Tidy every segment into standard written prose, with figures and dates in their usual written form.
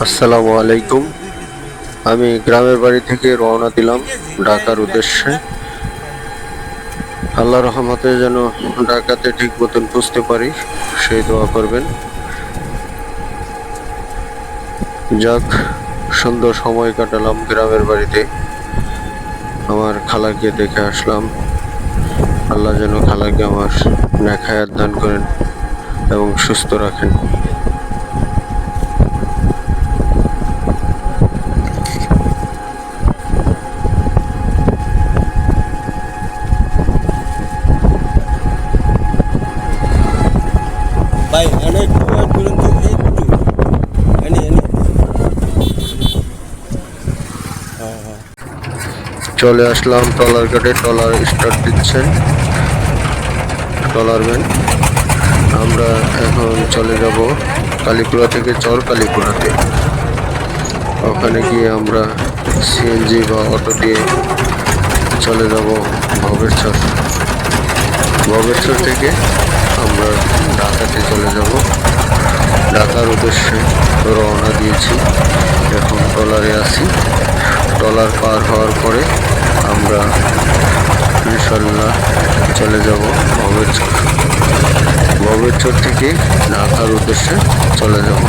আসসালামু আলাইকুম। আমি গ্রামের বাড়ি থেকে রওনা দিলাম ঢাকার উদ্দেশ্যে। আল্লাহ রহমতে যেন ঢাকাতে ঠিক মতন পৌঁছতে পারি, সেই দোয়া করবেন। যাক, সুন্দর সময় কাটালাম গ্রামের বাড়িতে। আমার খালাকে দেখে আসলাম। আল্লাহ যেন খালাকে আমার নেক হায়াত দান করেন এবং সুস্থ রাখেন। ভাই অনেক পর্যন্ত একটু চলে আসলাম ট্রলার ঘাটে। ট্রলার স্টার্ট দিচ্ছেন ট্রলার ম্যান। আমরা এখন চলে যাব কালীপুরা থেকে চর কালীপুরাতে। ওখানে গিয়ে আমরা সিএনজি বা অটো দিয়ে চলে যাব ভবেরচর। ভবেরচর থেকে আমরা ঢাকাতে চলে যাব। ঢাকার উদ্দেশ্যে রওনা দিয়েছি। এখন ট্রলারে আছি। ট্রলার পার হওয়ার পরে আমরা ইনশাল্লাহ চলে যাব ভবেরচর। ভবেরচর থেকে ঢাকার উদ্দেশ্যে চলে যাব।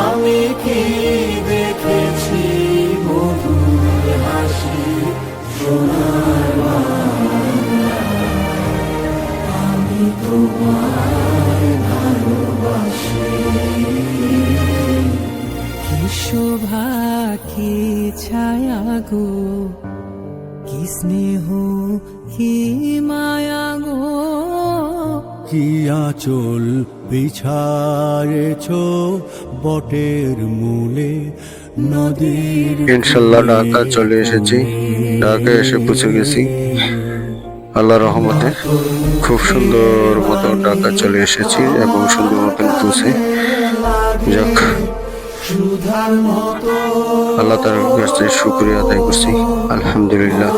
আমি কি দেখেছি মধুর হাসি সোনার বাংলা, আমি তোমায় ভালোবাসি। কি শোভা কি ছায়া গো, কি স্নেহ কি মায়া গো, কি আঁচল বিছায়েছ বটের মূলে নদীর। ইনশাল্লাহ ঢাকা চলে এসেছি। ঢাকায় এসে পৌঁছে গেছি আল্লাহ রহমতে। খুব সুন্দর মতো ঢাকা চলে এসেছি এবং সুন্দর মতন পৌঁছে। যাক, আল্লাহ তার কাছে শুকরিয়া আদায় করছি। আলহামদুলিল্লাহ।